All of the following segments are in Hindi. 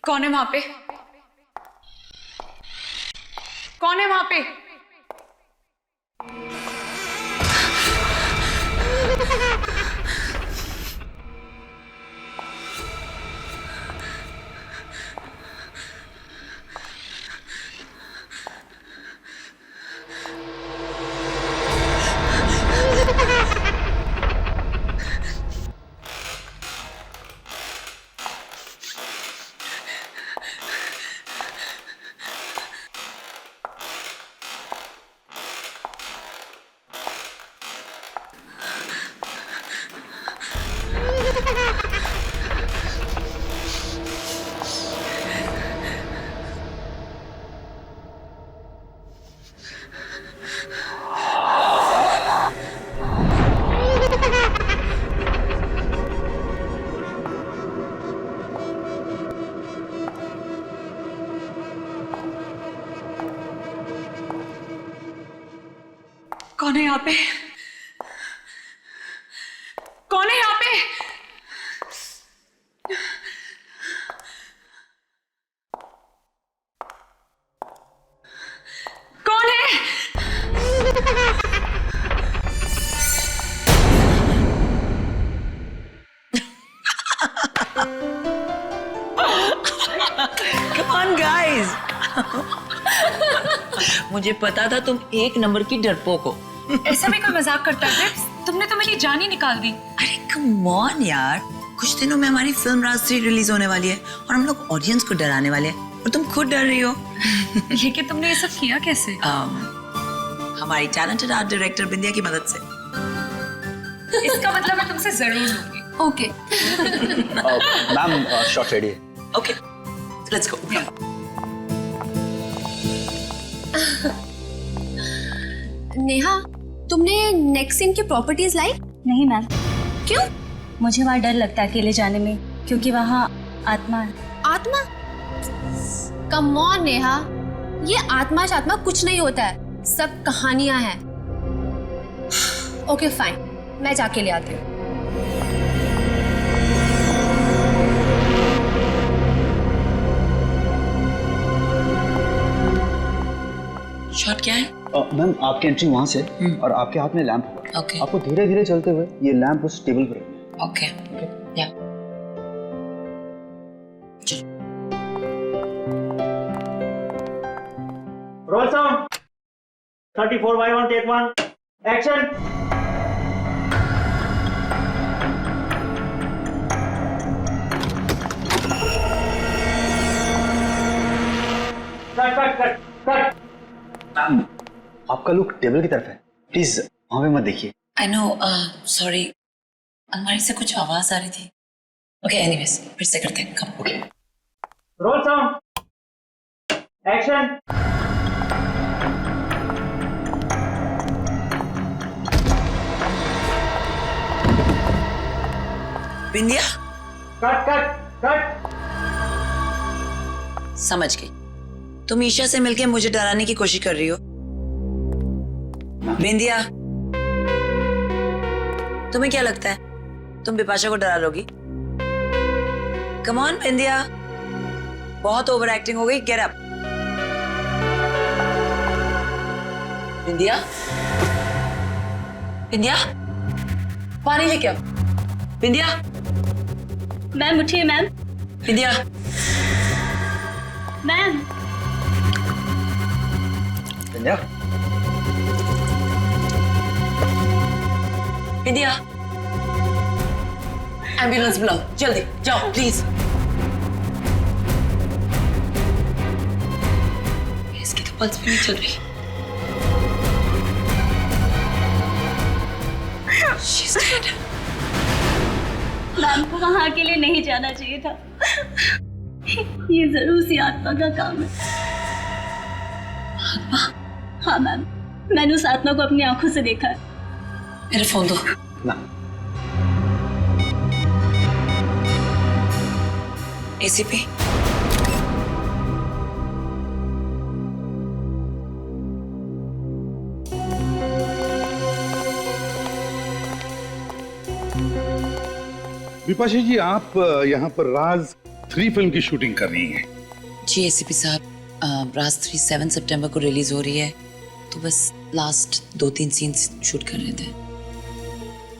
कौन है वहां पे? कौन है वहां पे? कौन है यहाँ पे? कौन है यहाँ पे? कौन है? Come on guys. मुझे पता था तुम एक नंबर की डरपोक हो। ऐसा भी कोई मजाक करता है? तुमने तो मेरी जान ही निकाल दी। अरे कम ऑन यार, कुछ दिनों में हमारी फिल्म राज 3 रिलीज होने वाली है और हम लोग ऑडियंस को डराने वाले हैं और तुम खुद डर रही हो। ये कि तुमने ये सब किया कैसे? हमारी टैलेंटेड आर्ट डायरेक्टर बिंदिया की मदद से। इसका मतलब मैं तुमसे जरूर लूंगी। ओके। मैम शॉट रेडी है। Okay, let's go. नेहा, तुमने नेक्स्ट सीन की प्रॉपर्टीज लाई? नहीं मैम, क्यों? मुझे वहाँ डर लगता है अकेले जाने में, क्योंकि वहाँ आत्मा है। आत्मा? कम ऑन नेहा, ये आत्मा शात्मा कुछ नहीं होता है, सब कहानियां हैं। ओके फाइन, मैं जाके ले आती हूँ। शॉट क्या है? मैम आपकी एंट्री वहां से और आपके हाथ में लैंप होगा। ओके आपको धीरे धीरे चलते हुए ये लैंप उस टेबल पर रखना है। ओके या Roll sound. 34/1 take 1. Action. Cut. Ma'am आपका लुक टेबल की तरफ है, प्लीज वहां पे मत देखिए। आई नो, सॉरी, अलमारी से कुछ आवाज आ रही थी। ओके एनीवेज, फिर से करते हैं। Come. Okay Roll sound. Action. Bindiya, Cut. समझ गई, तुम ईशा से मिलके मुझे डराने की कोशिश कर रही हो। बिंदिया, तुम्हें क्या लगता है तुम बिपाशा को डरा लोगी? कम ऑन बिंदिया, बहुत ओवर एक्टिंग हो गई। Get up. बिंदिया, बिंदिया, पानी लेके आओ। बिंदिया, मैम उठिए मैम। बिंदिया, मैम बिंदिया, बिंदिया, एम्बुलेंस बुलाओ, जल्दी जाओ प्लीज। इसकी तो पल्स भी नहीं चल रही। She's dead. मैम को वहाँ अकेले नहीं जाना चाहिए था। ये जरूर सी आत्मा का काम है। आत्मा? हाँ मैम, मैंने उस आत्मा को अपनी आंखों से देखा है। मेरा फोन दो। ना एसीपी, विपाशा जी, आप यहाँ पर राज 3 फिल्म की शूटिंग कर रही हैं। जी एसीपी साहब, राज 3 7 सितंबर को रिलीज हो रही है, तो बस लास्ट 2-3 सीन्स शूट कर रहे थे।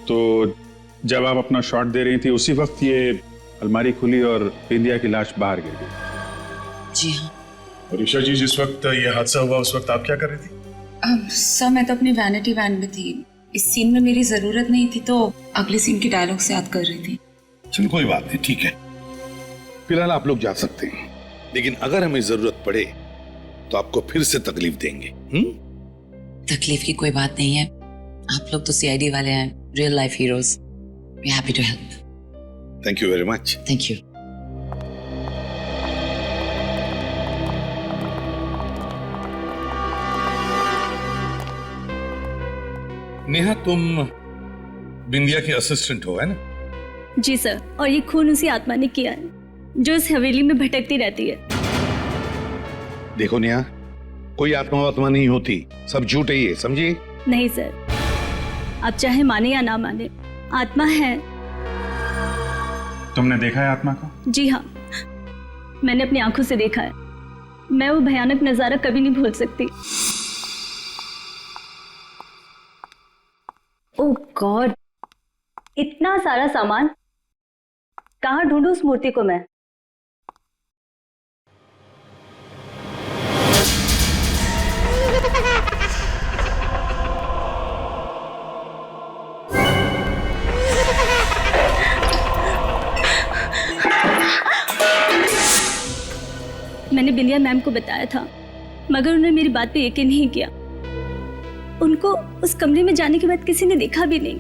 तो जब आप अपना शॉट दे रही थी उसी वक्त ये अलमारी खुली और बिंदिया की लाश बाहर गिर गई। जी हाँ और ईशा जी, जिस वक्त ये हादसा हुआ उस वक्त आप क्या कर रही थी? सर मैं तो अपनी वैनिटी वैन में थी, इस सीन में मेरी जरूरत नहीं थी तो अगले सीन की डायलॉग से याद कर रही थी। चलो कोई बात नहीं, ठीक है। फिलहाल आप लोग जा सकते हैं, लेकिन अगर हमें जरूरत पड़े तो आपको फिर से तकलीफ देंगे। तकलीफ की कोई बात नहीं है, आप लोग तो सीआईडी वाले हैं, real life heroes. We happy to help. Thank you very much. Thank you. Neha, तुम बिंदिया की असिस्टेंट हो, है ना? जी सर, और ये खून उसी आत्मा ने किया है जो इस हवेली में भटकती रहती है। देखो नेहा, कोई आत्मा वात्मा नहीं होती, सब झूठ है ये, समझिए? नहीं सर, आप चाहे माने या ना माने, आत्मा है। तुमने देखा है आत्मा को? जी हाँ, मैंने अपनी आंखों से देखा है। मैं वो भयानक नजारा कभी नहीं भूल सकती। ओह गॉड, इतना सारा सामान, कहाँ ढूंढूं उस मूर्ति को मैं? मैंने बिंदिया मैम को बताया था, मगर उन्होंने मेरी बात पे यकीन नहीं किया। उनको उस कमरे में जाने के बाद किसी ने देखा भी नहीं।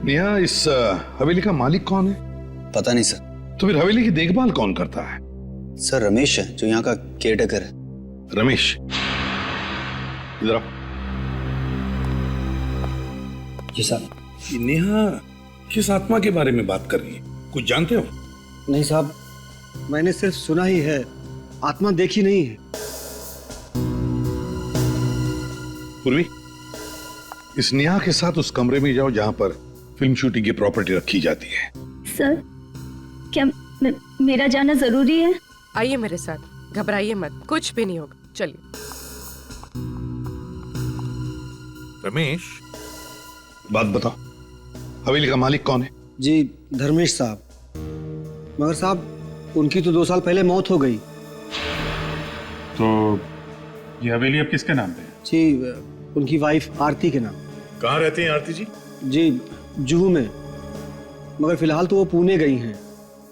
नेहा, इस हवेली का मालिक कौन है? पता नहीं सर। तो फिर हवेली की देखभाल कौन करता है? सर रमेश है, जो यहाँ का केयरटेकर है। रमेश, इधर आओ। जी साहब। ये नेहा किस आत्मा के बारे में बात कर रही है, कुछ जानते हो? नहीं साहब, मैंने सिर्फ सुना ही है, आत्मा देखी नहीं है। पूर्वी, इस नेहा के साथ उस कमरे में जाओ जहां पर फिल्म शूटिंग की प्रॉपर्टी रखी जाती है। सर, क्या मेरा जाना जरूरी है? आइए मेरे साथ, घबराइए मत, कुछ भी नहीं होगा, चलिए। रमेश, बात बताओ, हवेली का मालिक कौन है? जी धर्मेश साहब। मगर साहब, उनकी तो 2 साल पहले मौत हो गई। तो ये हवेली अब किसके नाम पे है? जी उनकी वाइफ आरती के नाम। कहाँ रहती हैं आरती जी? जी जुहू में, मगर फिलहाल तो वो पुणे गई हैं,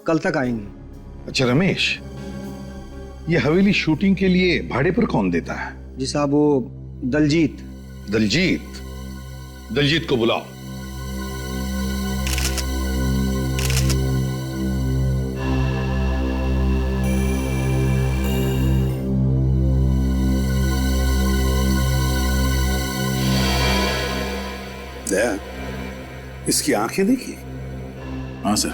कल तक आएंगी। अच्छा रमेश, ये हवेली शूटिंग के लिए भाड़े पर कौन देता है? जी साहब, वो दलजीत। दलजीत? दलजीत को बुलाओ। दया, इसकी आंखें देखिए। हाँ सर,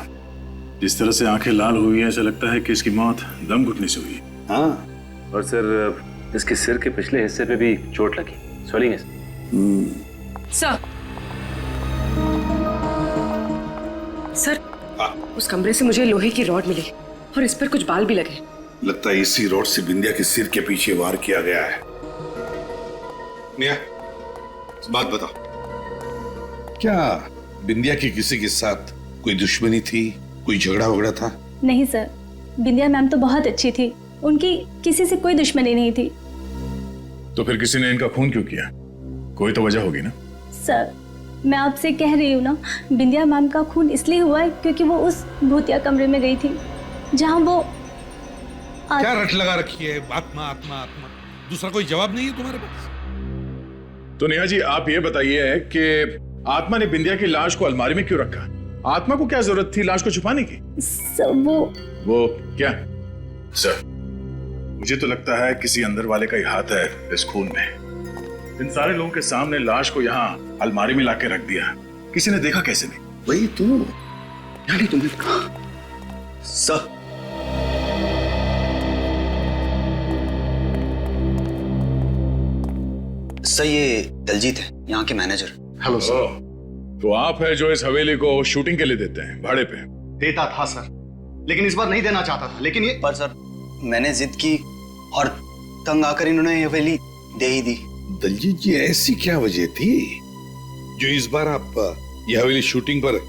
जिस तरह से आंखें लाल हुई है, ऐसा लगता है कि इसकी मौत दम घुटने से हुई है। हाँ, और सर इसके सिर के पिछले हिस्से पे भी चोट लगी, स्वेलिंग है। सर, उस कमरे से मुझे लोहे की रॉड मिली और इस पर कुछ बाल भी लगे। लगता है इसी रॉड से बिंदिया के सिर के पीछे वार किया गया है। नेहा, बात बताओ, क्या बिंदिया की किसी के साथ कोई दुश्मनी थी, कोई झगड़ा वगड़ा था? नहीं सर, बिंदिया मैम तो बहुत अच्छी थी, उनकी किसी से कोई दुश्मनी नहीं थी। तो फिर किसी ने इनका खून क्यों किया? कोई तो वजह होगी ना? सर, मैं आपसे कह रही हूँ ना, बिंदिया मैम का खून इसलिए हुआ है क्योंकि वो उस भूतिया कमरे में गई थी जहाँ वो क्या रट लगा रखी है? आत्मा आत्मा आत्मा, दूसरा कोई जवाब नहीं है तुम्हारे पास? तो नेहा जी, आप ये बताइए कि आत्मा ने बिंदिया की लाश को अलमारी में क्यों रखा? आत्मा को क्या जरूरत थी लाश को छुपाने की? सर, वो क्या? सर, मुझे तो लगता है किसी अंदर वाले का ही हाथ है इस खून में। इन सारे लोगों के सामने लाश को यहाँ अलमारी में लाके रख दिया, किसी ने देखा कैसे नहीं? वही तो, यानी तुमने कहा सर। सर, ये दलजीत है, यहाँ के मैनेजर। Hello sir. तो आप है जो इस हवेली को शूटिंग के लिए देते हैं भाड़े पे? देता था सर, लेकिन इस बार नहीं देना चाहता था। लेकिन ये पर सर मैंने जिद की और तंग आकर इन्होंने ये हवेली दे ही दी। दलजीत जी, ऐसी क्या वजह थी जो इस बार आप ये हवेली शूटिंग पर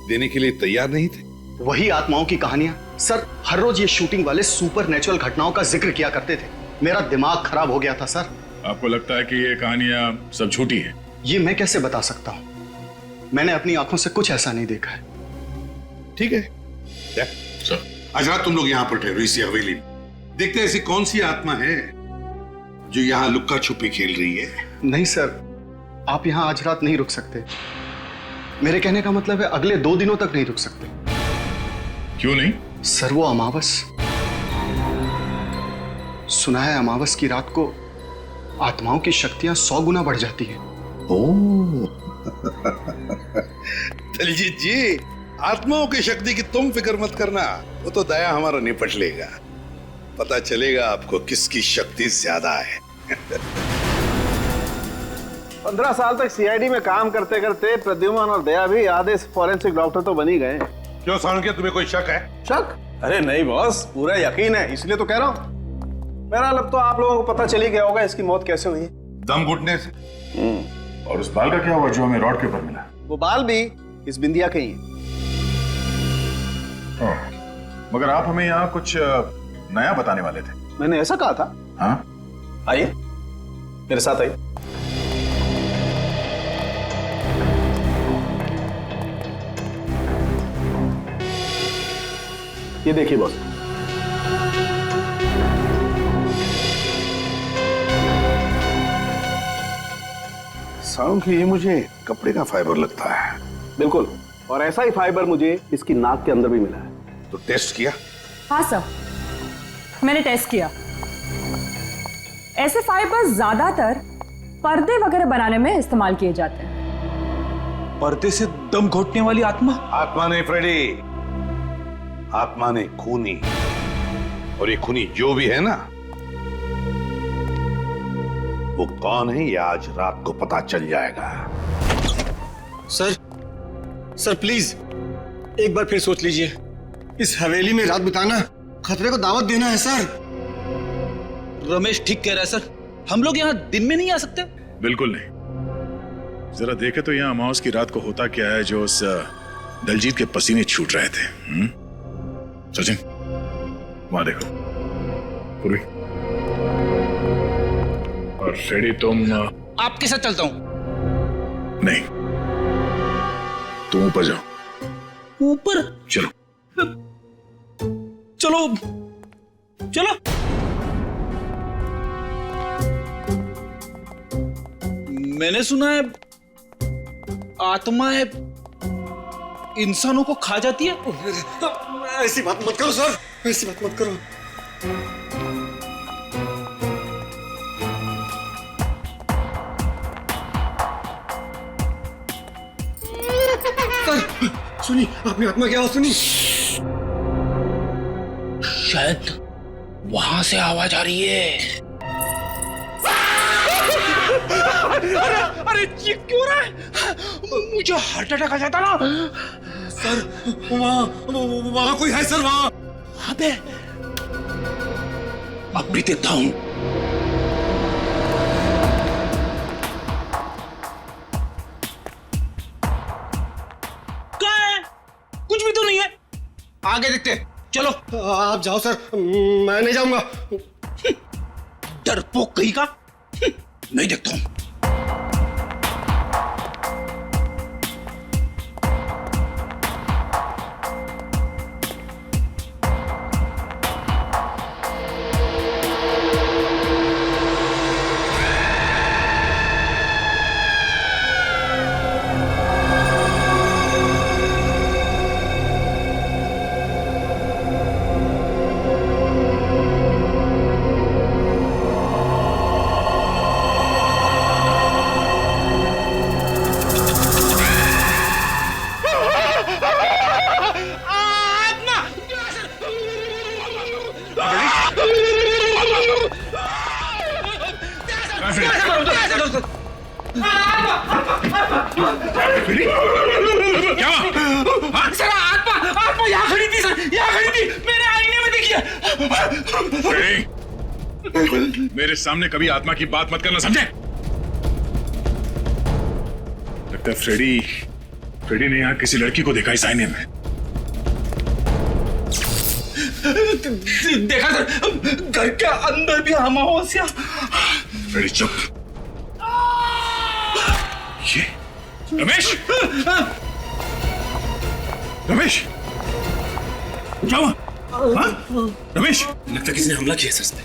देने के लिए तैयार नहीं थे? वही आत्माओं की कहानियां सर। हर रोज ये शूटिंग वाले सुपर नेचुरल घटनाओं का जिक्र किया करते थे। मेरा दिमाग खराब हो गया था सर। आपको लगता है कि ये कहानियां सब झूठी है? ये मैं कैसे बता सकता हूँ, मैंने अपनी आंखों से कुछ ऐसा नहीं देखा है। ठीक है सर, आज रात तुम लोग यहाँ पर ठहरो इसी हवेली में। देखते हैं ऐसी कौन सी आत्मा है जो यहाँ लुक्का छुपी खेल रही है। नहीं सर, आप यहाँ आज रात नहीं रुक सकते। मेरे कहने का मतलब है अगले 2 दिनों तक नहीं रुक सकते। क्यों नहीं? सर वो अमावस, सुना है अमावस की रात को आत्माओं की शक्तियां 100 गुना बढ़ जाती हैं। ओह दलजीत जी, आत्माओं की शक्ति की तुम फिक्र मत करना, वो तो दया हमारा निपट लेगा। पता चलेगा आपको किसकी शक्ति ज्यादा है। 15 साल तक सीआईडी में काम करते करते प्रद्युमन और दया भी आधे फॉरेंसिक डॉक्टर तो बन ही गए। क्यों सालुंके, तुम्हें कोई शक है? शक? अरे नहीं बॉस, पूरा यकीन है, इसलिए तो कह रहा हूँ। मेरा अब तो आप लोगों को पता चल ही गया होगा इसकी मौत कैसे हुई। दम घुटने से। और उस बाल का क्या हुआ जो हमें रॉड के ऊपर मिला? वो बाल भी इस बिंदिया के ही हैं। मगर आप हमें यहाँ कुछ नया बताने वाले थे। मैंने ऐसा कहा था? हाँ, आइए मेरे साथ आइए। ये देखिए बॉस, सालुंके, ये मुझे कपड़े का फाइबर लगता है। बिल्कुल, और ऐसा ही फाइबर मुझे इसकी नाक के अंदर भी मिला है। तो टेस्ट किया? हाँ सर, मैंने टेस्ट किया। ऐसे फाइबर ज्यादातर पर्दे वगैरह बनाने में इस्तेमाल किए जाते हैं। पर्दे से दम घोटने वाली आत्मा? आत्मा नहीं फ्रेडी, आत्मा ने खूनी। और ये खूनी जो भी है ना, वो कौन है ये आज रात को पता चल जाएगा। सर प्लीज एक बार फिर सोच लीजिए। इस हवेली में रात बिताना खतरे को दावत देना है सर। रमेश ठीक कह रहा है सर, हम लोग यहाँ दिन में नहीं आ सकते। बिल्कुल नहीं। जरा देखे तो यहाँ अमावस की रात को होता क्या है जो उस दलजीत के पसीने छूट रहे थे। सचिन, वहां देखो। पूर्वी और फ्रेडी, तुम आपके साथ चलता हूं। नहीं, तुम ऊपर जाओ। ऊपर? चलो चलो चलो। मैंने सुना है आत्माएं इंसानों को खा जाती है। ऐसी बात मत करो सर, ऐसी बात मत करो। सर सुनी, आपने आत्मा क्या सुनी? शायद वहां से आवाज आ रही है। अरे ये क्यों रहा है? मुझे हार्ट अटैक आ जाता ना। सर वहां कोई है सर, वहां पे। अब भी देखता हूं। क्या है? कुछ भी तो नहीं है। आगे देखते, चलो। आप जाओ सर, मैं नहीं जाऊंगा। डरपोक कहीं का। नहीं देखता हूं। क्या? आत्मा यहाँ मेरे सामने कभी आत्मा की बात मत करना, समझे? लगता है फ्रेडी ने यहाँ किसी लड़की को देखा इस आईने में। देखा सर, घर के अंदर भी अमावस्या। फ्रेडी चुप। ये रमेश, रमेश क्या हुआ? हाँ? रमेश, लगता है किसी ने हमला किया सर इस पे।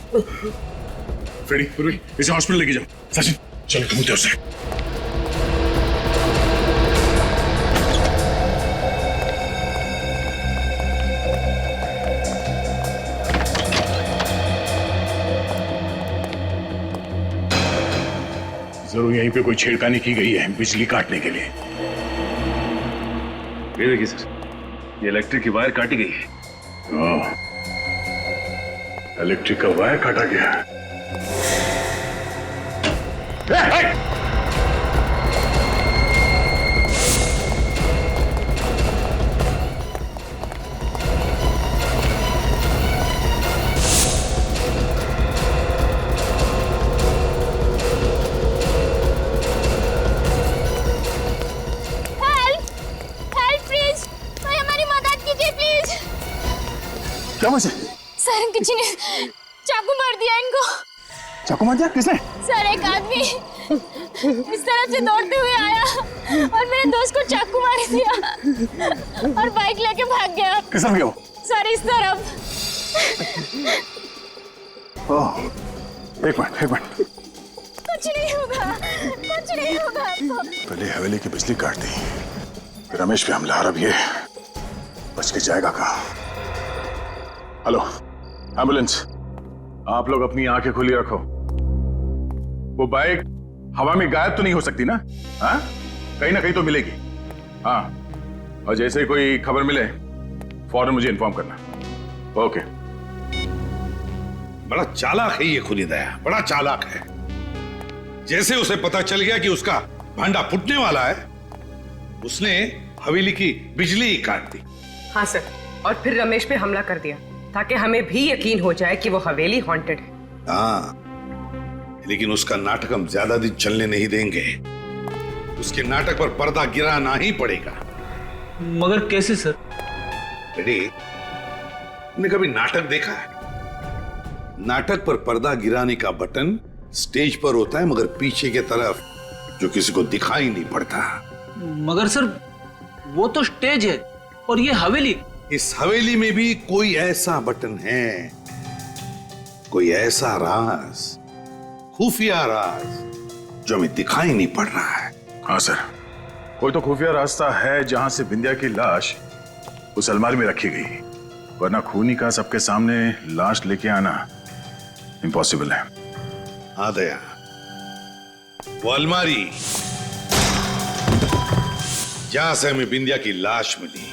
फ्रेडी इसे हॉस्पिटल लेके जाओ। सचिन चलो तुम उधर से। जरूर यहीं पे कोई छेड़खानी की गई है बिजली काटने के लिए। ये देखिए सर, ये इलेक्ट्रिक की वायर काटी गई है। इलेक्ट्रिक का वायर काटा गया। क्या वजह? सर किसी ने चाकू मार दिया इनको। चाकू मार दिया? किसने? सर एक आदमी इस तरफ से दौड़ते हुए आया और मेरे दोस्त को चाकू मार दिया और बाइक लेके भाग गया। किस तरफ गया वो? सर इस तरफ। ओह, एक मिनट। कुछ नहीं होगा। पहले हवेली की बिजली काट दी, फिर रमेश पे हमला। अब ये बच के जाएगा कहाँ? हेलो एम्बुलेंस, आप लोग अपनी आंखें खुली रखो। वो बाइक हवा में गायब तो नहीं हो सकती ना? हाँ, कहीं ना कहीं तो मिलेगी। हाँ, और जैसे कोई खबर मिले फौरन मुझे इन्फॉर्म करना। ओके। बड़ा चालाक है ये खुनीदया, बड़ा चालाक है। जैसे उसे पता चल गया कि उसका भांडा फूटने वाला है, उसने हवेली की बिजली ही काट दी। हाँ सर, और फिर रमेश पे हमला कर दिया ताकि हमें भी यकीन हो जाए कि वो हवेली हॉन्टेड है। हाँ, लेकिन उसका नाटक हम ज्यादा दिन चलने नहीं देंगे। उसके नाटक पर पर्दा गिराना ही पड़ेगा। मगर कैसे सर? रेडी, तुमने कभी नाटक देखा है? नाटक पर पर्दा गिराने का बटन स्टेज पर होता है, मगर पीछे की तरफ जो किसी को दिखाई नहीं पड़ता। मगर सर वो तो स्टेज है और ये हवेली। इस हवेली में भी कोई ऐसा बटन है, कोई ऐसा राज, खुफिया राज जो हमें दिखाई नहीं पड़ रहा है। हाँ सर, कोई तो खुफिया रास्ता है जहां से बिंदिया की लाश उस अलमारी में रखी गई, वरना खूनी का सबके सामने लाश लेके आना इम्पॉसिबल है। हाँ दया, वो अलमारी जहां से हमें बिंदिया की लाश मिली,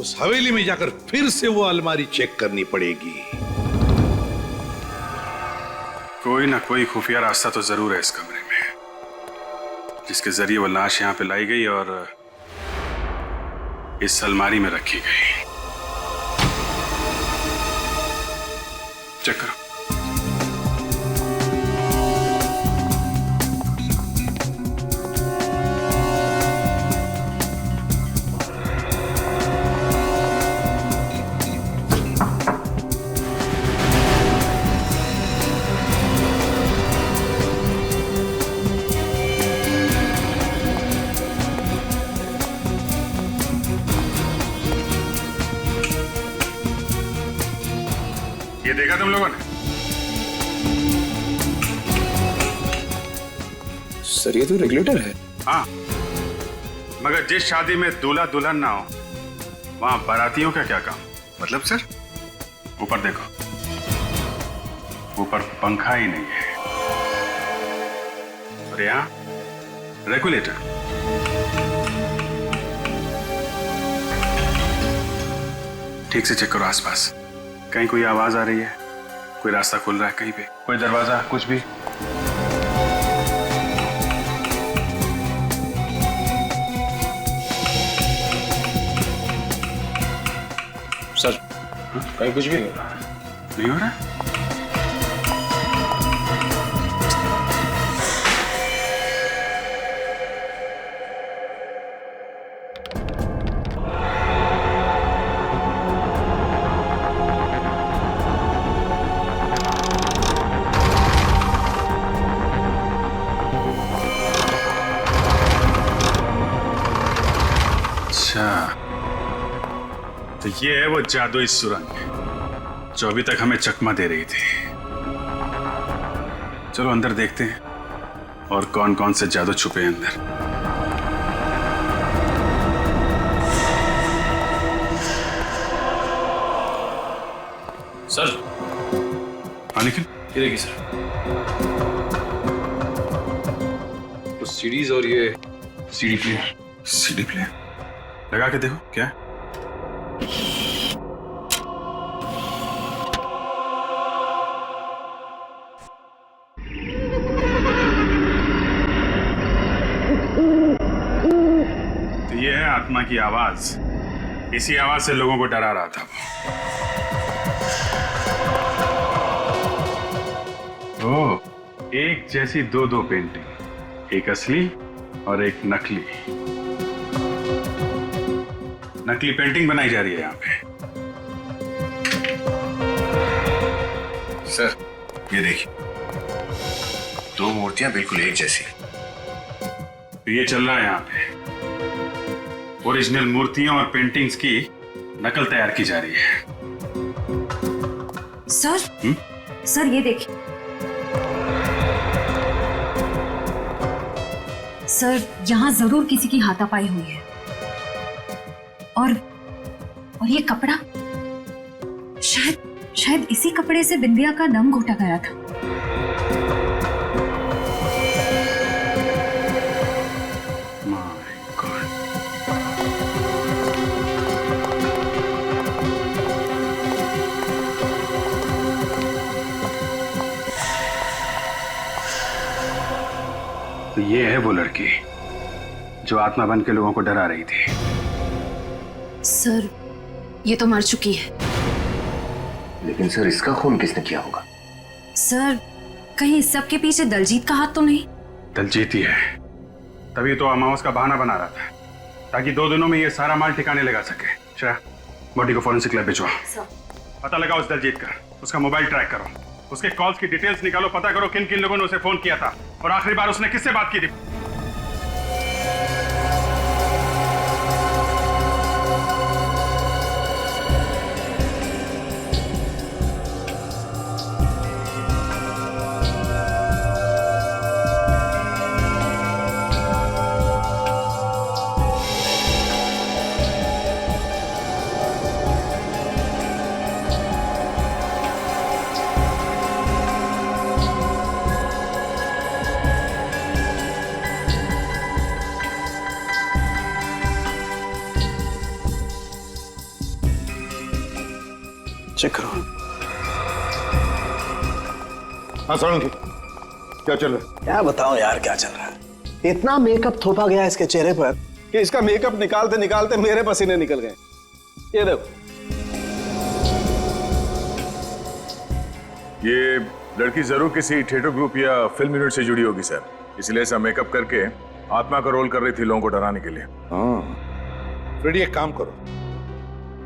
उस हवेली में जाकर फिर से वो अलमारी चेक करनी पड़ेगी। कोई ना कोई खुफिया रास्ता तो जरूर है इस कमरे में, जिसके जरिए वो लाश यहाँ पे लाई गई और इस अलमारी में रखी गई। चेक करो। ये देखा तुम लोगों ने? सर ये तो रेगुलेटर है। हाँ, मगर जिस शादी में दूल्हा दुल्हन ना हो वहां बारातियों का क्या काम? मतलब सर, ऊपर देखो, ऊपर पंखा ही नहीं है और यहाँ रेगुलेटर। ठीक से चेक करो आसपास, कहीं कोई आवाज आ रही है, कोई रास्ता खुल रहा है कहीं पे, कोई दरवाजा, कुछ भी? सर कहीं कुछ भी नहीं हो रहा। नहीं हो रहा? तो ये है वो जादुई सुरंग जो अभी तक हमें चकमा दे रही थी। चलो अंदर देखते हैं और कौन कौन से जादू छुपे हैं अंदर। सर हाँ लेकिन ये देखिए सर, तो सीडीज और ये सीडी प्लेयर। सीडी प्लेयर लगा के देखो क्या है? तो ये है आत्मा की आवाज। इसी आवाज से लोगों को डरा रहा था वो। ओह, एक जैसी दो पेंटिंग, एक असली और एक नकली। नकली पेंटिंग बनाई जा रही है यहाँ पे। सर ये देखिए, दो मूर्तियां बिल्कुल एक जैसी। तो ये चल रहा है यहाँ पे, ओरिजिनल मूर्तियों और पेंटिंग्स की नकल तैयार की जा रही है। सर सर ये देखिए सर, यहाँ जरूर किसी की हाथापाई हुई है। और ये कपड़ा, शायद इसी कपड़े से बिंदिया का दम घोटा गया था। तो ये है वो लड़की जो आत्मा बन के लोगों को डरा रही थी। सर ये तो मर चुकी है। लेकिन सर इसका खून किसने किया होगा? सर कहीं इस सब के पीछे दलजीत का हाथ तो नहीं? दलजीत ही है, तभी तो अमावस का बहाना बना रहा था ताकि 2 दिनों में ये सारा माल ठिकाने लगा सके। श्रेया, बॉडी को फॉरेंसिक लैब भिजवा। पता लगाओ उस दलजीत का, उसका मोबाइल ट्रैक करो, उसके कॉल्स की डिटेल्स निकालो, पता करो किन किन लोगों ने उसे फोन किया था और आखिरी बार उसने किससे बात की थी। चेक करो। हाँ सोलंकी, क्या चल रहा है? क्या बताऊं यार क्या चल रहा है। इतना मेकअप थोपा गया इसके चेहरे पर कि इसका मेकअप निकालते निकालते मेरे पसीने निकल गए। ये देखो, ये लड़की जरूर किसी थिएटर ग्रुप या फिल्म यूनिट से जुड़ी होगी सर, इसलिए ऐसा मेकअप करके आत्मा का रोल कर रही थी लोगों को डराने के लिए। हाँ फ्रेडी, एक काम करो,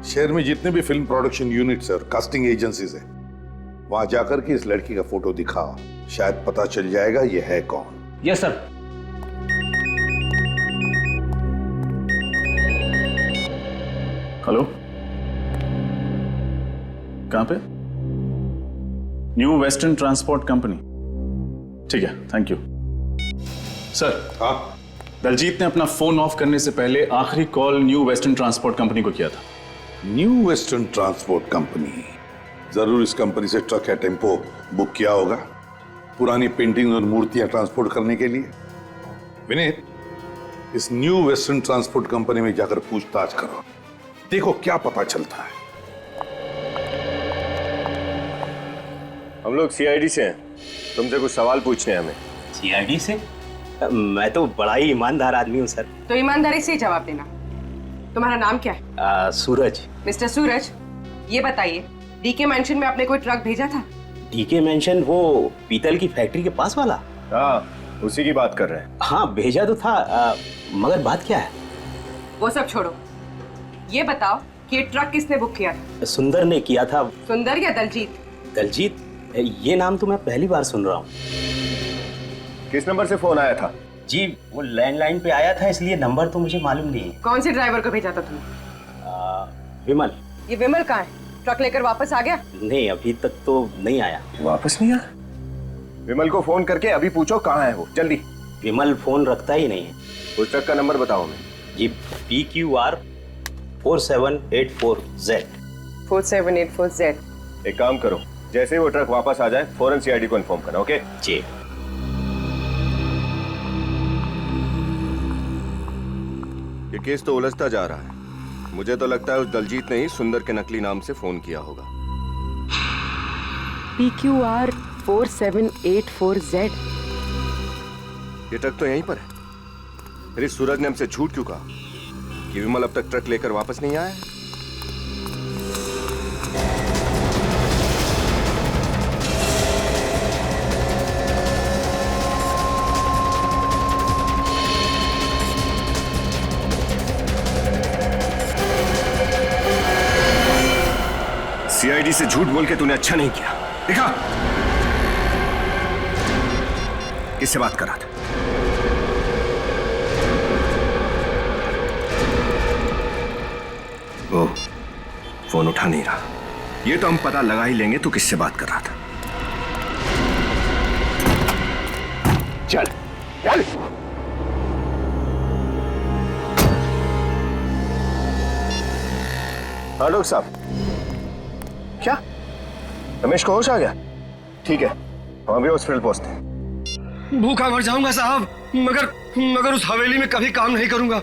शहर में जितने भी फिल्म प्रोडक्शन यूनिट्स और कास्टिंग एजेंसीज हैं, वहां जाकर के इस लड़की का फोटो दिखाओ, शायद पता चल जाएगा ये है कौन। Yes sir. हेलो, कहां पे? New western transport company. ठीक है, थैंक यू सर। हाँ, दलजीत ने अपना फोन ऑफ करने से पहले आखिरी call new western transport company को किया था। न्यू वेस्टर्न ट्रांसपोर्ट कंपनी, जरूर इस कंपनी से ट्रक या टेम्पो बुक किया होगा पुरानी पेंटिंग और मूर्तियां ट्रांसपोर्ट करने के लिए। विनीत, इस न्यू वेस्टर्न ट्रांसपोर्ट कंपनी में जाकर पूछताछ करो, देखो क्या पता चलता है। हम लोग सीआईडी से हैं, तुमसे कुछ सवाल पूछने हैं हमें। सीआईडी से? मैं तो बड़ा ही ईमानदार आदमी हूँ सर। तो ईमानदारी से ही जवाब देना। तुम्हारा नाम क्या है? सूरज। मिस्टर सूरज, ये बताइए डीके मेंशन में आपने कोई ट्रक भेजा था? डीके मेंशन वो पीतल की फैक्ट्री के पास वाला? हाँ, उसी की बात कर रहे हैं। हाँ भेजा तो था, मगर बात क्या है? वो सब छोड़ो, ये बताओ कि ये ट्रक किसने बुक किया था? सुंदर ने किया था। सुंदर या दलजीत? दलजीत, ये नाम तो मैं पहली बार सुन रहा हूँ। किस नंबर से फोन आया था? जी वो लैंडलाइन पे आया था, इसलिए नंबर तो मुझे मालूम नहीं है। कौन से ड्राइवर को भेजा था तुमने? विमल। ये विमल कहाँ है? ट्रक लेकर वापस आ गया? नहीं, अभी तक तो नहीं आया। वापस नहीं आया? विमल को फोन करके अभी पूछो कहाँ है वो, जल्दी। विमल फोन रखता ही नहीं है। उस ट्रक का नंबर बताओ हमें। जी PQR 4784Z। 4784Z। एक काम करो, जैसे ही वो ट्रक वापस आ जाए फौरन CID को इन्फॉर्म करना, ओके? जी। ये केस तो उलझता जा रहा है। मुझे तो लगता है उस दलजीत ने ही सुंदर के नकली नाम से फोन किया होगा। PQR 4784Z। ये ट्रक तो यहीं पर है। फिर इस सूरज ने हमसे झूठ क्यों कहा कि विमल अब तक ट्रक लेकर वापस नहीं आया? CID से झूठ बोल के तूने अच्छा नहीं किया। देखा किससे बात कर रहा था? वो फोन उठा नहीं रहा। ये तो हम पता लगा ही लेंगे तू किससे बात कर रहा था। चल चल। हाँ डॉक्टर साहब, क्या रमेश को होश आ गया? ठीक है, हम अभी हॉस्पिटल पहुंचते हैं। भूखा मर जाऊंगा साहब, मगर उस हवेली में कभी काम नहीं करूंगा।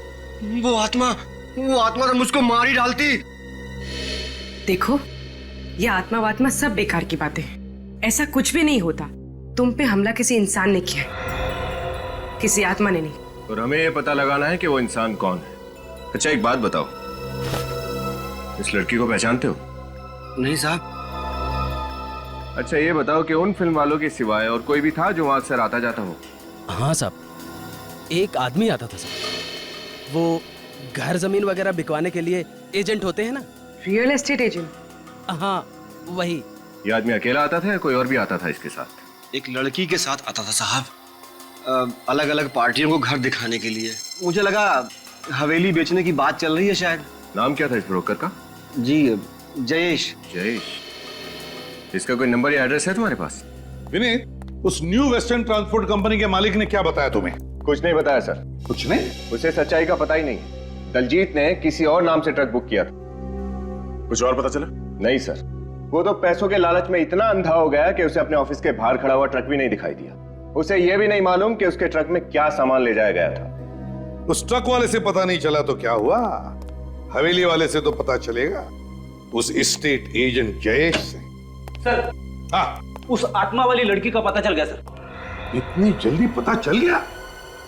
वो आत्मा तो मुझको मार ही डालती। देखो, ये आत्मा वात्मा सब बेकार की बातें हैं। ऐसा कुछ भी नहीं होता। तुम पे हमला किसी इंसान ने किया, किसी आत्मा ने नहीं। और हमें ये पता लगाना है कि वो इंसान कौन है। अच्छा एक बात बताओ, इस लड़की को पहचानते हो? नहीं साहब। अच्छा ये बताओ कि उन फिल्म वालों के सिवाय और कोई भी था जो वहां अक्सर आता जाता हो? हाँ साहब, एक आदमी आता था साहब। वो घर जमीन वगैरह बिकवाने के लिए एजेंट होते हैं ना। Real estate agent? हाँ वही। ये आदमी अकेला आता था या कोई और भी आता था इसके साथ? एक लड़की के साथ आता था साहब, अलग अलग पार्टियों को घर दिखाने के लिए। मुझे लगा हवेली बेचने की बात चल रही है शायद। नाम क्या था इस ब्रोकर का? जी जयेश। जयेश। इसका कोई नंबर या एड्रेस है तुम्हारे पास? विनीत, उस न्यू वेस्टर्न ट्रांसपोर्ट कंपनी के मालिक ने क्या बताया तुम्हें? कुछ नहीं बताया सर। कुछ नहीं? उसे सच्चाई का पता ही नहीं। दलजीत ने किसी और नाम से ट्रक बुक किया था। कुछ और पता चला? नहीं सर, वो तो पैसों के लालच में इतना अंधा हो गया कि उसे अपने ऑफिस के बाहर खड़ा हुआ ट्रक भी नहीं दिखाई दिया। उसे यह भी नहीं मालूम कि उसके ट्रक में क्या सामान ले जाया गया था। उस ट्रक वाले से पता नहीं चला तो क्या हुआ, हवेली वाले से तो पता चलेगा, उस स्टेट एजेंट जयेश से। सर, हाँ, उस आत्मा वाली लड़की का पता चल गया सर। इतनी जल्दी पता चल गया?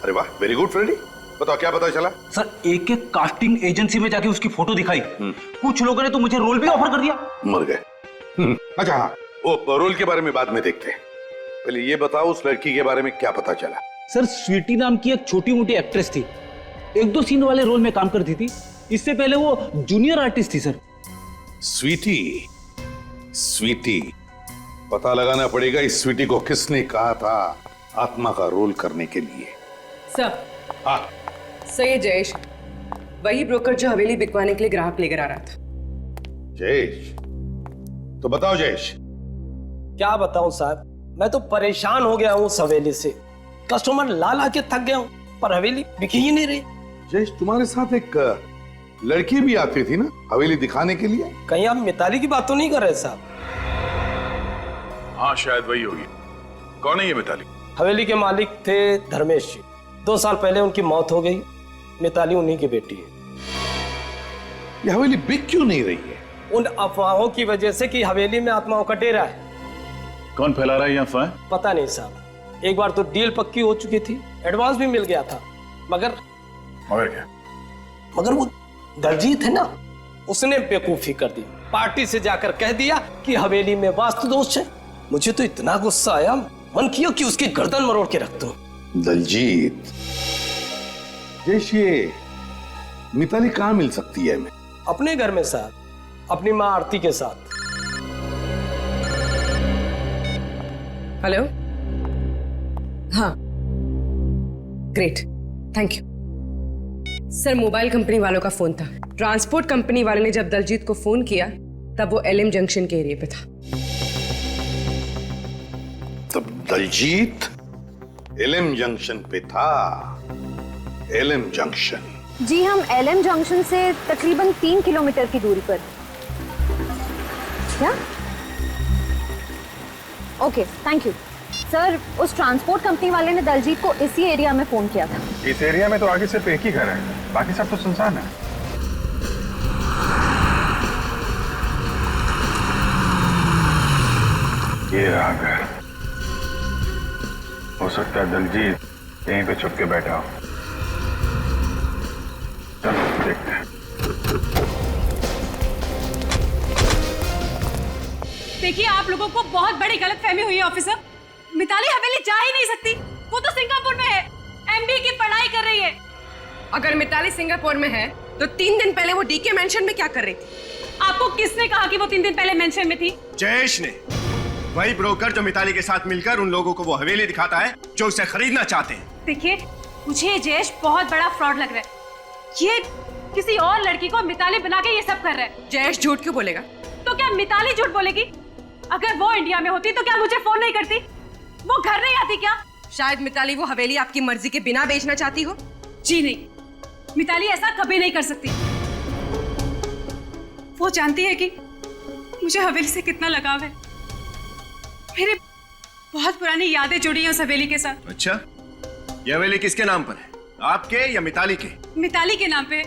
अरे वाह, वेरी गुड फ्रेडी। बताओ क्या पता चला? सर, एक कास्टिंग एजेंसी में जाके उसकी फोटो दिखाई। कुछ लोगों ने तो मुझे रोल भी ऑफर कर दिया। मर गए। अच्छा हाँ, वो रोल के बारे में बाद में देखते हैं। पहले ये बताओ उस लड़की के बारे में क्या पता चला? सर, स्वीटी नाम की एक छोटी मोटी एक्ट्रेस थी, 1-2 सीन वाले रोल में काम करती थी। इससे पहले वो जूनियर आर्टिस्ट थी सर। स्वीटी, स्वीटी, पता लगाना पड़ेगा इस स्वीटी को किसने कहा था आत्मा का रोल करने के लिए। सर, हाँ सही जयेश, वही ब्रोकर जो हवेली बिकवाने के लिए ग्राहक लेकर आ रहा था। जयेश, तो बताओ जयेश। क्या बताऊं साहब, मैं तो परेशान हो गया हूँ उस हवेली से। कस्टमर ला के थक गया हूँ, पर हवेली बिकी ही नहीं रही। जयेश, तुम्हारे साथ एक लड़की भी आती थी ना हवेली दिखाने के लिए? कहीं आप मिताली की बात तो नहीं कर रहे साहब? हाँ शायद वही होगी। कौन है ये मिताली? हवेली के मालिक थे धर्मेश जी। 2 साल पहले उनकी मौत हो गई। मिताली उन्हीं की बेटी है। ये हवेली बिक क्यों नहीं रही है? उन अफवाहों की वजह से कि हवेली में आत्माओं का डेरा है। कौन फैला रहा है ये अफवाह? पता नहीं साहब, एक बार तो डील पक्की हो चुकी थी, एडवांस भी मिल गया था, मगर क्या? मगर वो दलजीत है ना, उसने बेवकूफी कर दी, पार्टी से जाकर कह दिया कि हवेली में वास्तु दोष है। मुझे तो इतना गुस्सा आया, मन किया कि उसकी गर्दन मरोड़ के रख दूं। दलजीत, ये मिताली कहाँ मिल सकती है हमें? अपने घर में साहब, अपनी माँ आरती के साथ। हेलो, हाँ, great, thank you sir. Mobile company वालों का फोन था। ट्रांसपोर्ट कंपनी वाले ने जब दलजीत को फोन किया तब वो एलएम जंक्शन के एरिया पे था। तब दलजीत एलएम जंक्शन पे था। LM junction? जी, हम एलएम जंक्शन से तकरीबन 3 किलोमीटर की दूरी पर। क्या? Okay, thank you sir. उस ट्रांसपोर्ट कंपनी वाले ने दलजीत को इसी एरिया में फोन किया था। इस एरिया में तो आगे सिर्फ एक ही घर है, बाकी सब तो सुनसान है। ये रहा घर। हो सकता है दलजीत यहीं पे छुप के बैठा हो। चलो देखते हैं। देखिए, आप लोगों को बहुत बड़ी गलतफहमी हुई है ऑफिसर। मिताली हवेली जा ही नहीं सकती। वो तो सिंगापुर में है, एमबीए की पढ़ाई कर रही है। अगर मिताली सिंगापुर में है तो 3 दिन पहले वो डीके मेंशन में क्या कर रही थी? आपको किसने कहा कि वो 3 दिन पहले मेंशन में थी? जयेश ने, वही ब्रोकर जो मिताली के साथ मिलकर उन लोगों को वो हवेली दिखाता है जो उसे खरीदना चाहते हैं। देखिए, मुझे जयेश बहुत बड़ा फ्रॉड लग रहा है। ये किसी और लड़की को मिताली बना के ये सब कर रहा है। जयेश झूठ क्यों बोलेगा? तो क्या मिताली झूठ बोलेगी? अगर वो इंडिया में होती तो क्या मुझे फोन नहीं करती? वो घर नहीं आती क्या? शायद मिताली वो हवेली आपकी मर्जी के बिना बेचना चाहती हो। जी नहीं, मिताली ऐसा कभी नहीं कर सकती। वो जानती है कि मुझे हवेली से कितना लगाव है। मेरी बहुत पुरानी यादें जुड़ी हैं उस हवेली के साथ। अच्छा, ये हवेली किसके नाम पर है, आपके या मिताली के? मिताली के नाम पे है।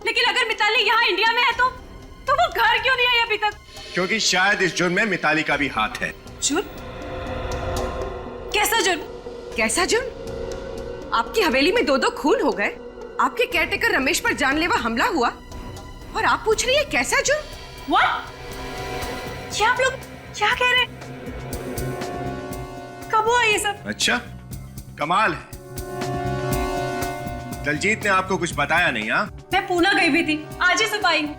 लेकिन अगर मिताली यहाँ इंडिया में है तो वो घर क्यों नहीं आई अभी तक? क्योंकि शायद इस जुर्म में मिताली का भी हाथ है। जुर्म? कैसा जुर्म? कैसा जुर्म? आपकी हवेली में 2 खून हो गए, आपके केयरटेकर रमेश पर जानलेवा हमला हुआ, और आप पूछ रही है कैसा जुर्म? What? ये आप लोग क्या कह रहे हैं? कब हुआ ये सब? अच्छा, कमाल है। दलजीत ने आपको कुछ बताया नहीं? हाँ, मैं पूना गई भी थी, आज ही सुबह आई हूँ।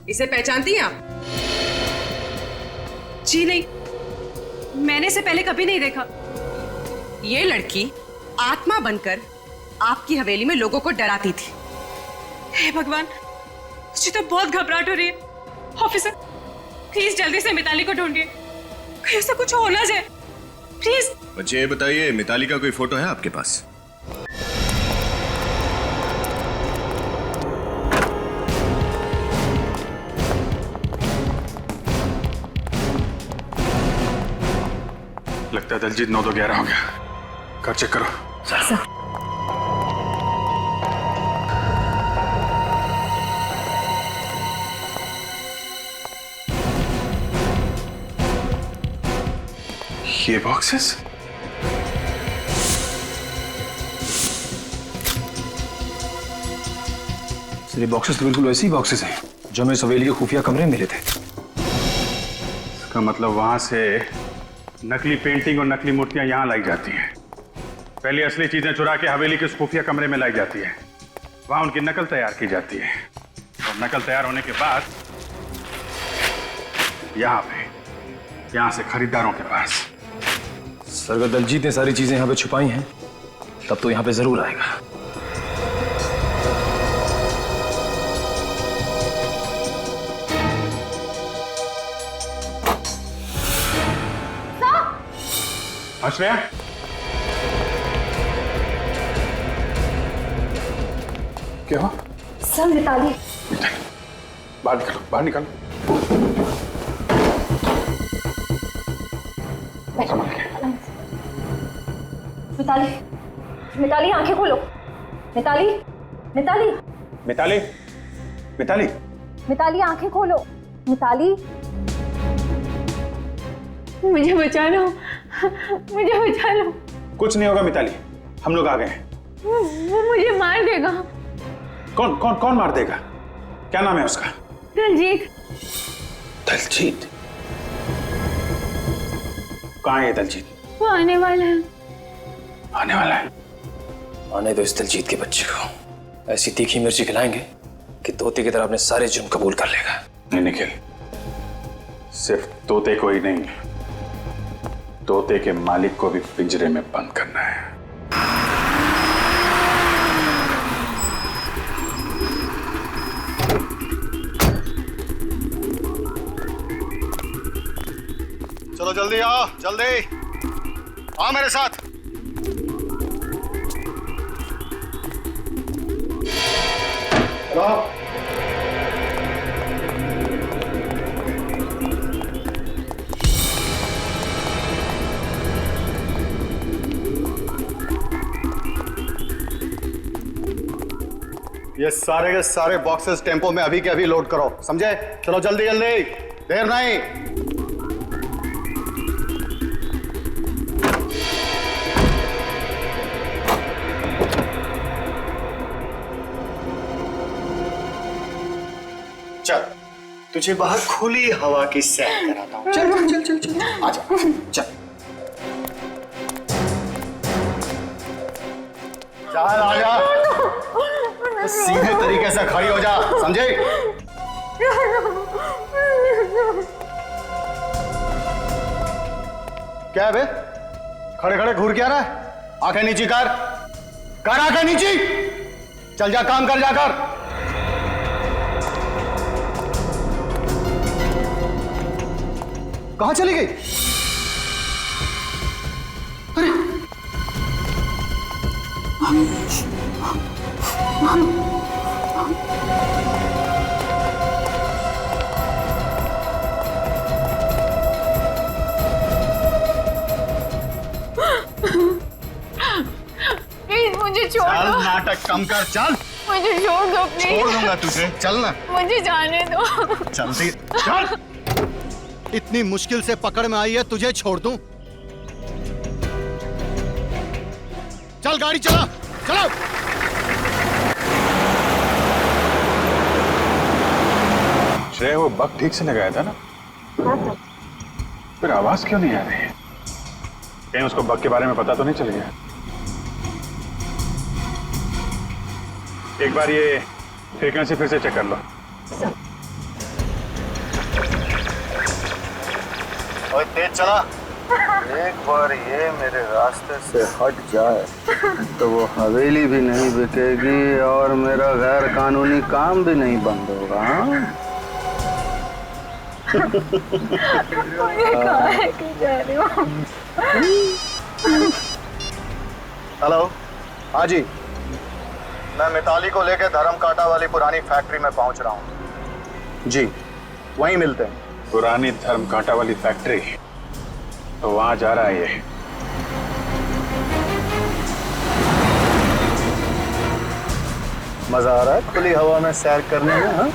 इसे पहचानती हैं आप? जी नहीं, मैंने इसे पहले कभी नहीं देखा। ये लड़की आत्मा बनकर आपकी हवेली में लोगों को डराती थी। हे भगवान, मुझे तो बहुत घबराहट हो रही है। ऑफिसर, प्लीज जल्दी से मिताली को ढूंढिए, कहीं उसे कुछ हो ना जाए, प्लीज। बच्चे ये बताइए, मिताली का कोई फोटो है आपके पास? लगता है दलजीत 9 तो 11 हो गया। घर चेक करो। सर। ये बॉक्सेस? सर, ये बॉक्सेस तो बिल्कुल वैसे ही बॉक्सेस हैं जो हमें हवेली के खुफिया कमरे में मिले थे। इसका मतलब वहां से नकली पेंटिंग और नकली मूर्तियां यहां लाई जाती हैं। पहले असली चीजें चुरा के हवेली के खुफिया कमरे में लाई जाती है, वहां उनकी नकल तैयार की जाती है, और नकल तैयार होने के बाद यहां से खरीदारों के पास। सर, अगर दलजीत ने सारी चीजें यहाँ पे छुपाई हैं तब तो यहाँ पे जरूर आएगा। आश्रया, क्या हुआ? सर, मिताली। बाहर निकलो, बाहर निकलो। मिताली, मिताली आंखें खोलो। मिताली, मिताली, मिताली, मिताली, मिताली आंखें खोलो। मिताली, मुझे बचा लो, मुझे बचा लो। कुछ नहीं होगा मिताली, हम लोग आ गए हैं। वो मुझे मार देगा। कौन कौन कौन मार देगा? क्या नाम है उसका? दलजीत। दलजीत? कहाँ है ये दलजीत? वो आने वाला है। आने वाला है? आने दो इस दलजीत के बच्चे को। ऐसी तीखी मिर्ची खिलाएंगे कि तोते की तरह अपने सारे जुर्म कबूल कर लेगा। नहीं निखिल, सिर्फ तोते को ही नहीं, तोते के मालिक को भी पिंजरे में बंद करना है। चलो जल्दी आओ, जल्दी आओ मेरे साथ। चलो। ये सारे के सारे बॉक्सेस टेम्पो में अभी के अभी लोड करो, समझे? चलो जल्दी जल्दी, देर नहीं। चल, तुझे बाहर खुली हवा की सैर कराता हूं। चल चल चल चल चल, आजा, चल चल आजा, सीधे तरीके से खड़ी हो जा, समझे? क्या है बे? खड़े खड़े घूर क्या रहा है? आंखें नीची कर आंखें नीची। चल जा, काम कर जाकर। कहां चली गई? अरे प्लीज मुझे छोड़ चल, दो। नाटक कम कर, चल। मुझे छोड़ दो प्लीज। छोड़ दूंगा तुझे, चल ना। मुझे जाने दो। जल्दी चल। इतनी मुश्किल से पकड़ में आई है, तुझे छोड़ दूं? चल गाड़ी चला, चलो। श्रेय, वो बग ठीक से लगाया था ना? फिर आवाज क्यों नहीं आ रही है? कहीं उसको बग के बारे में पता तो नहीं चल गया? एक बार ये फ्रीक्वेंसी फिर से चेक कर लो। ओए तेज चला। एक बार ये मेरे रास्ते से हट जाए तो वो हवेली भी नहीं बिकेगी और मेरा गैर कानूनी काम भी नहीं बंद होगा। मुझे कहाँ लेके जा रहे हो? हेलो, हाँ जी, मैं मिताली को लेकर धर्म कांटा वाली पुरानी फैक्ट्री में पहुंच रहा हूँ जी, वहीं मिलते हैं। पुरानी धर्म कांटा वाली फैक्ट्री? तो वहां जा रहा है ये। मजा आ रहा है खुली हवा में सैर करने में? हाँ?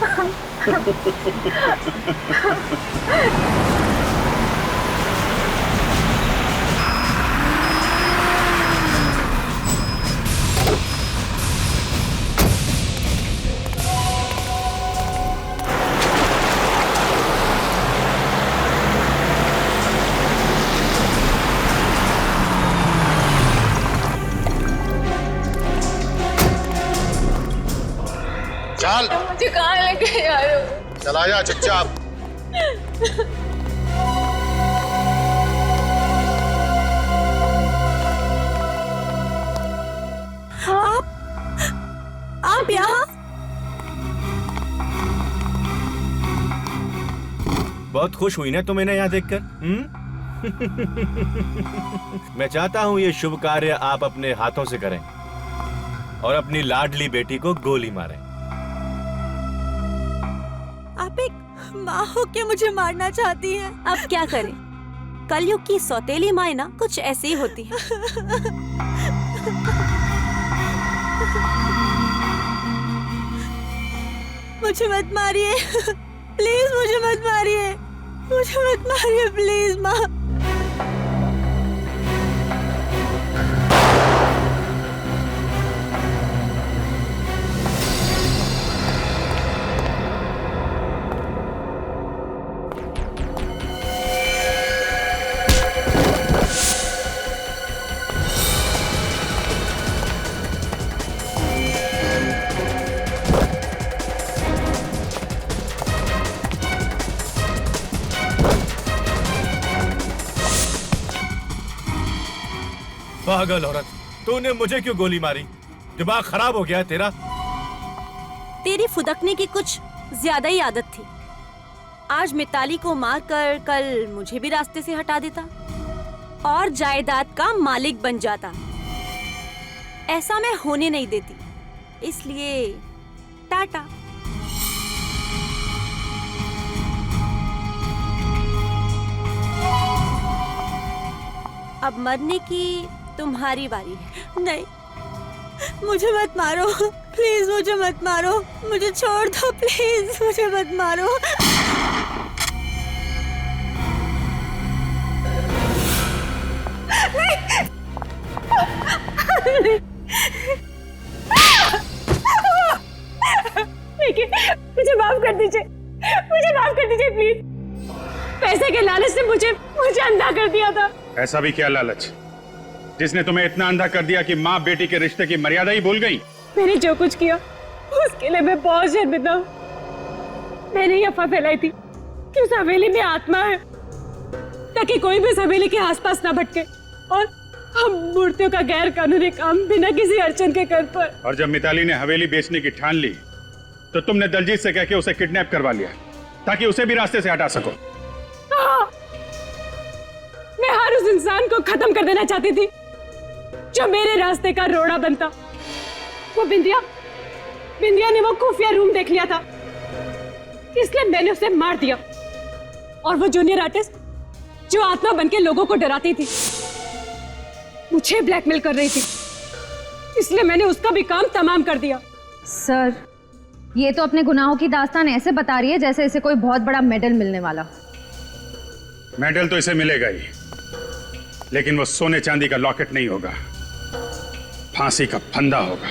चल, मुझे कहाँ लेके जा रहे हो? चला जा चुपचाप। आप यहाँ? बहुत खुश हुई ना तुम इन्हें यहाँ देखकर? मैं चाहता हूँ ये शुभ कार्य आप अपने हाथों से करें और अपनी लाडली बेटी को गोली मारें। आप एक माँ हो के मुझे मारना चाहती हैं। अब क्या करें? कलयुग की सौतेली माँ ना कुछ ऐसी ही होती है। मुझे मत मारिए, प्लीज मुझे मत मारिए, मुझे मत मारिए प्लीज माँ। पागल औरत, तूने मुझे क्यों गोली मारी? दिमाग खराब हो गया तेरा? तेरी फुदकने की कुछ ज्यादा ही आदत थी। आज मिताली को मारकर कल मुझे भी रास्ते से हटा देता और जायदाद का मालिक बन जाता। ऐसा मैं होने नहीं देती, इसलिए टाटा। अब मरने की तुम्हारी बारी है। नहीं, मुझे मत मारो प्लीज, मुझे मत मारो, मुझे छोड़ दो प्लीज, मुझे मत मारो। देखिए, मुझे माफ कर दीजिए, मुझे माफ कर दीजिए प्लीज। पैसे के लालच से मुझे अंधा कर दिया था। ऐसा भी क्या लालच जिसने तुम्हें इतना अंधा कर दिया कि माँ बेटी के रिश्ते की मर्यादा ही भूल गई? मैंने जो कुछ किया उसके लिए मैं बहुत शर्मिंदा हूँ। मैंने ये अफवाह फैलाई थी कि उस हवेली में आत्मा है, ताकि कोई भी इस हवेली के आसपास ना भटके और हम मूर्तियों का गैर कानूनी काम बिना किसी अड़चन के कर पाए। और जब मिताली ने हवेली बेचने की ठान ली तो तुमने दलजीत से कह के उसे किडनैप करवा लिया ताकि उसे भी रास्ते से हटा सको। हाँ, मैं हर उस इंसान को खत्म कर देना चाहती थी जो मेरे रास्ते का रोड़ा बनता। वो बिंदिया ने वो खुफिया रूम देख लिया था, इसलिए मैंने उसे मार दिया। और वो जूनियर आर्टिस्ट जो आत्मा बनके लोगों को डराती थी, मुझे ब्लैकमेल कर रही थी, इसलिए मैंने उसका भी काम तमाम कर दिया। सर, ये तो अपने गुनाहों की दास्तान ऐसे बता रही है जैसे इसे कोई बहुत बड़ा मेडल मिलने वाला। मेडल तो इसे मिलेगा ही, लेकिन वो सोने चांदी का लॉकेट नहीं होगा, फांसी का फंदा होगा।